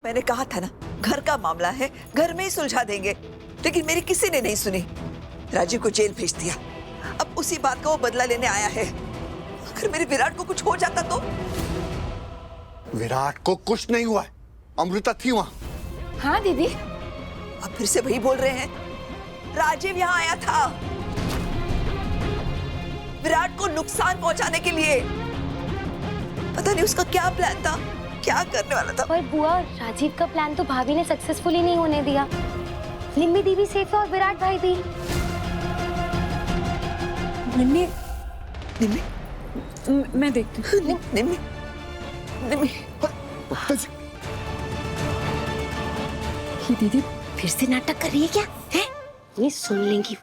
मैंने कहा था ना, घर का मामला है, घर में ही सुलझा देंगे, लेकिन मेरी किसी ने नहीं सुनी। राजीव को जेल भेज दिया। अब उसी बात का वो बदला लेने आया है। अगर मेरे विराट को कुछ हो जाता तो? विराट को कुछ नहीं हुआ है, अमृता थी वहां। हाँ दीदी। अब फिर से वही बोल रहे हैं। राजीव यहाँ आया था विराट को नुकसान पहुंचाने के लिए। पता नहीं उसका क्या प्लान था, क्या करने वाला था। पर बुआ, राजीव का प्लान तो भाभी ने सक्सेसफुली नहीं होने दिया। निम्मी दीदी सेफ है और विराट भाई भी। निम्मी, निम्मी, मैं देखती हूँ। निम्मी, निम्मी। ये दीदी फिर से नाटक कर रही है क्या? है? ये सुन लेंगी।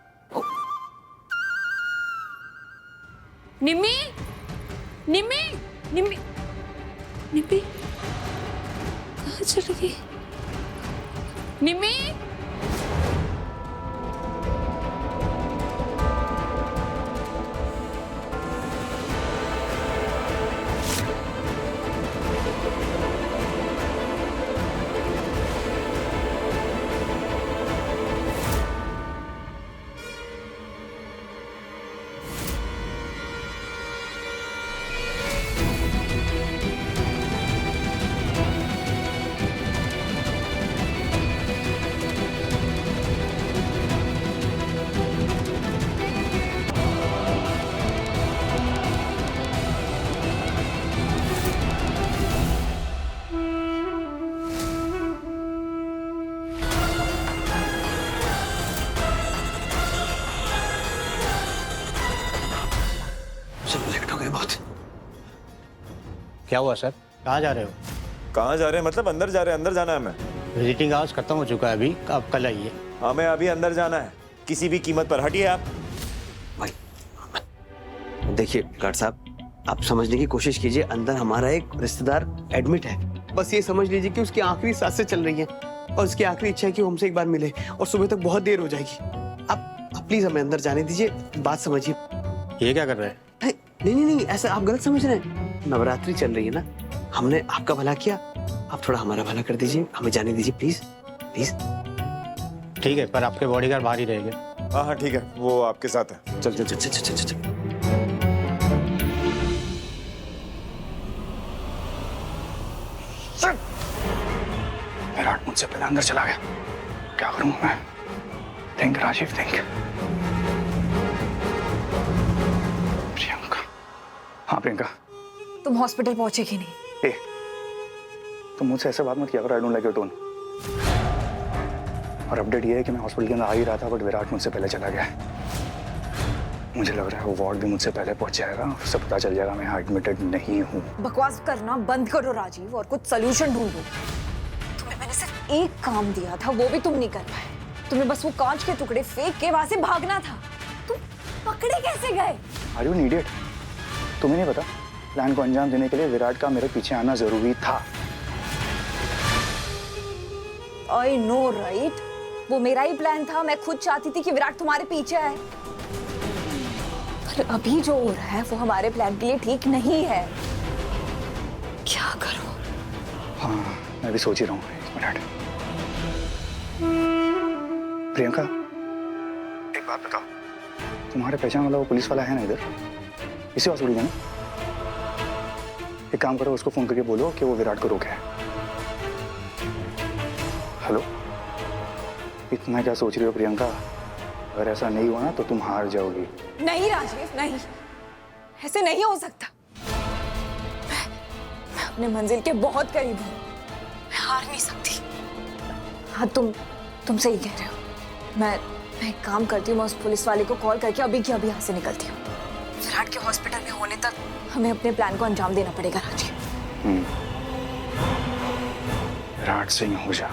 निम्मी, निम्मी, निम्मी, निम्मी कहाँ चली गई? निम्मी, लेट हो गए बहुत। क्या हुआ सर? कहाँ जा रहे हो? कहाँ जा रहे हैं मतलब? अंदर जा रहे हैं, अंदर जाना है हमें। विजिटिंग आवर्स खत्म हो चुका है अभी, अब कल आइए। हमें अभी अंदर जाना है, किसी भी कीमत पर। हटिए आप। भाई देखिए गार्ड साहब, आप समझने की कोशिश कीजिए, अंदर हमारा एक रिश्तेदार एडमिट है। बस ये समझ लीजिए कि उसकी आखिरी सांसें चल रही हैं और उसकी आखिरी इच्छा है कि वो हमसे एक बार मिले, और सुबह तक बहुत देर हो जाएगी। आप प्लीज हमें अंदर जाने दीजिए, बात समझिए। ये क्या कर रहे हैं? नहीं नहीं नहीं, ऐसा आप गलत समझ रहे हैं। नवरात्रि चल रही है ना, हमने आपका भला किया, आप थोड़ा हमारा भला कर दीजिए, हमें जाने दीजिए प्लीज प्लीज। ठीक है, पर आपके बॉडीगार्ड बाहर ही रहेंगे। हाँ हाँ ठीक है, वो आपके साथ है। चल चल चल चल चल चल। विराट मुझसे पहले अंदर चला गया, क्या करूंगा मैं? Think Rajiv, think. प्रियंका। हाँ प्रियंका। तुम हॉस्पिटल पहुंचे कि नहीं? ए, तुम मुझसे ऐसे बात मत किया करो, I don't like your tone. और अपडेट ये है कि मैं हॉस्पिटल के अंदर आ ही रहा था, बट विराट मुझसे पहले चला गया। मुझे लग रहा है वो वार्ड भी मुझसे पहले पहुंच जाएगा, उससे पता चल जाएगा मैं यहाँ एडमिटेड नहीं हूँ। बकवास करना बंद करो राजीव और कुछ सोल्यूशन ढूंढो। तुम्हें मैंने सिर्फ एक काम दिया था, वो भी तुम नहीं कर पाए। तुम्हें बस वो कांच के टुकड़े फेंक के वहां से भागना था। तुम पकड़े कैसे गए? Are you an idiot? तुम्हें नहीं पता, प्लान को अंजाम देने के लिए विराट का मेरे पीछे आना जरूरी था। आई नो राइट, वो मेरा ही प्लान था। मैं खुद चाहती थी कि विराट तुम्हारे पीछे आए, पर अभी जो हो रहा है वो हमारे प्लान के लिए ठीक नहीं है। क्या करूं? हाँ मैं भी सोच ही रहा हूँ, एक मिनट। प्रियंका, एक बात बताओ, तुम्हारे पहचान वाला वो पुलिस वाला है ना इधर, इसी हॉस्पिटल में ना? एक काम करो, उसको फोन करके बोलो कि वो विराट को रोके। हेलो, इतना क्या सोच रही हो प्रियंका? अगर ऐसा नहीं हुआ ना तो तुम हार जाओगी। नहीं राजीव, नहीं, ऐसे नहीं हो सकता। मैं अपने मंजिल के बहुत करीब हूँ, मैं हार नहीं सकती। हाँ तुम सही कह रहे हो। मैं एक काम करती हूँ, मैं उस पुलिस वाले को कॉल करके अभी की अभी यहाँ से निकलती हूँ। विराट के हॉस्पिटल में होने तक हमें अपने प्लान को अंजाम देना पड़ेगा राजीव। विराट सिंह हो जा,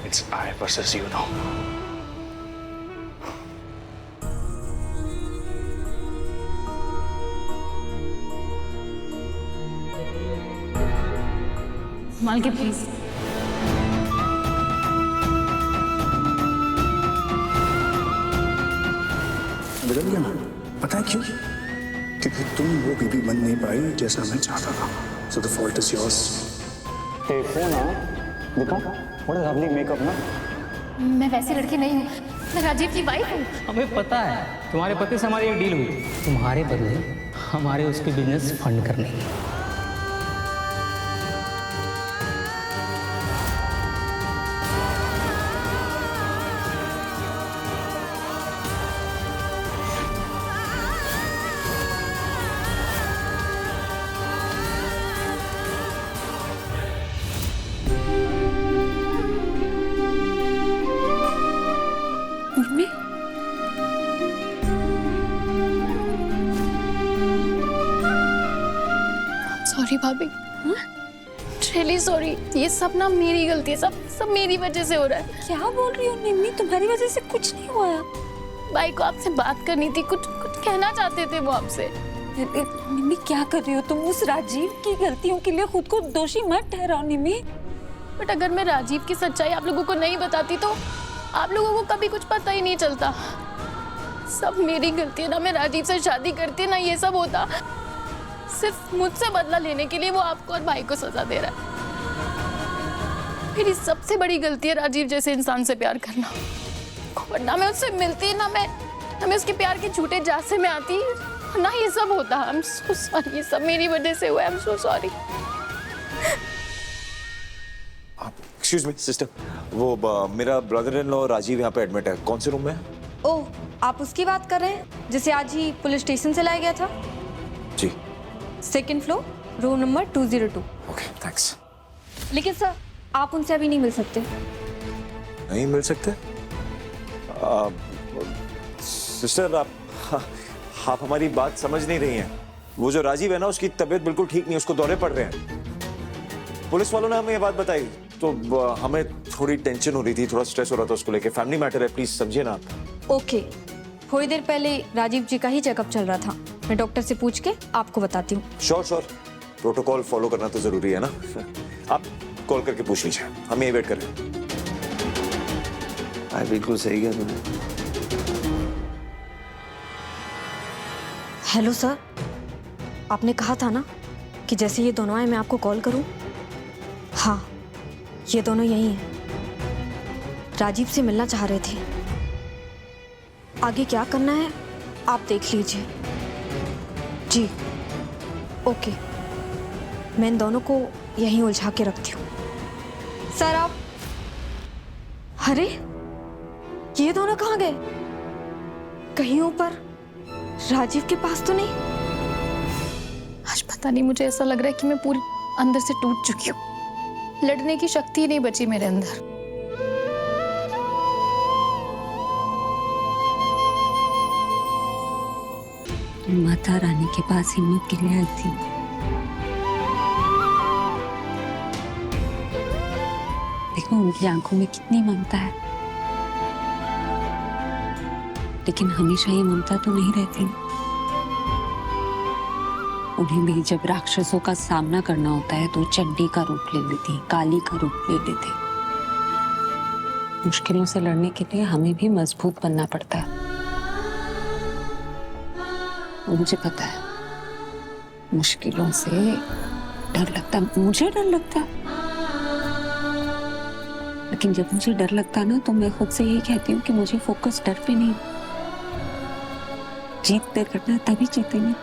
it's I versus you now. मालके प्लीज। बदल गया ना, पता है क्यों? क्योंकि तुम वो बीबी बन नहीं पाई जैसा मैं चाहता था। So the fault is yours. देखो ना, देखा व्हाट अ लवली मेकअप ना। मैं वैसी लड़की नहीं हूँ, मैं राजीव की वाइफ हूँ। हमें पता है तुम्हारे पति से हमारी एक डील हुई, तुम्हारे बदले हमारे उसके बिजनेस फंड करने की। मम्मी, सॉरी भाभी, रियली सॉरी। ये सब ना मेरी गलती है, सब मेरी वजह से हो रहा है। क्या बोल रही हो निम्मी, तुम्हारी वजह से कुछ नहीं हुआ। भाई को आपसे बात करनी थी, कुछ कहना चाहते थे वो आपसे। निम्मी क्या कर रही हो तुम? उस राजीव की गलतियों के लिए खुद को दोषी मत ठहराओ निम्मी। बट अगर मैं राजीव की सच्चाई आप लोगों को नहीं बताती तो आप लोगों को कभी कुछ पता ही नहीं चलता। सब मेरी गलती है ना, मैं राजीव से शादी करती ना ये सब होता। सिर्फ मुझसे बदला लेने के लिए वो आपको और भाई को सजा दे रहा है। मेरी सबसे बड़ी गलती है राजीव जैसे इंसान से प्यार करना। ना मैं उससे मिलती, ना मैं उसके प्यार के झूठे झांसे में आती, ना ये सब होता। आई एम सो सॉरी, ये सब मेरी वजह से हुआ। I am so sorry. Excuse me sister, वो मेरा ब्रदर इन लॉ राजीव यहाँ पे एडमिट है। कौन से रूम में है? ओह, आप उसकी बात कर रहे हैं जिसे आज ही पुलिस स्टेशन से लाया गया था? जी। 2nd floor, room number 202। Okay, thanks. लेकिन सर, आप उनसे अभी नहीं मिल सकते। नहीं मिल सकते? सिस्टर, आप हमारी बात समझ नहीं रही हैं। वो जो राजीव है ना, उसकी तबीयत बिल्कुल ठीक नहीं, उसको दौरे पड़ रहे हैं। पुलिस वालों ने हमें ये बात बताई तो हमें थोड़ी टेंशन हो रही थी, थोड़ा स्ट्रेस हो रहा था उसको लेके। फैमिली मैटर है, प्लीज समझिए ना आप। ओके, थोड़ी देर पहले राजीव जी का ही चेकअप चल रहा था। मैं डॉक्टर से पूछ के आपको बताती हूँ। श्योर, प्रोटोकॉल फॉलो करना तो जरूरी है ना। आप कॉल करके पूछ लीजिए, हम यही वेट कर रहे हैं। बिल्कुल सही किया तुमने। हेलो सर, आपने कहा था ना कि जैसे ये दोनों आए मैं आपको कॉल करूं। हाँ, ये दोनों यही हैं। राजीव से मिलना चाह रहे थे। आगे क्या करना है आप देख लीजिए। जी ओके, मैं इन दोनों को यहीं उलझा के रखती हूँ। सर आप, अरे ये दोनों कहाँ गए? कहीं ऊपर राजीव के पास तो नहीं? आज पता नहीं, मुझे ऐसा लग रहा है कि मैं पूरी अंदर से टूट चुकी हूँ। लड़ने की शक्ति ही नहीं बची मेरे अंदर। माता रानी के पास हिम्मत के लिए आई थी। देखो उनकी आंखों में कितनी ममता है, लेकिन हमेशा ये ममता तो नहीं रहती। उन्हें भी जब राक्षसों का सामना करना होता है तो चंडी का रूप ले लेती, काली का रूप ले लेते। मुश्किलों से लड़ने के लिए हमें भी मजबूत बनना पड़ता है। मुझे पता है, मुश्किलों से डर लगता है, मुझे डर लगता है। लेकिन जब मुझे डर लगता है ना, तो मैं खुद से यही कहती हूँ कि मुझे फोकस डर पे नहीं, जीत पे करना है, तभी जीतेंगे।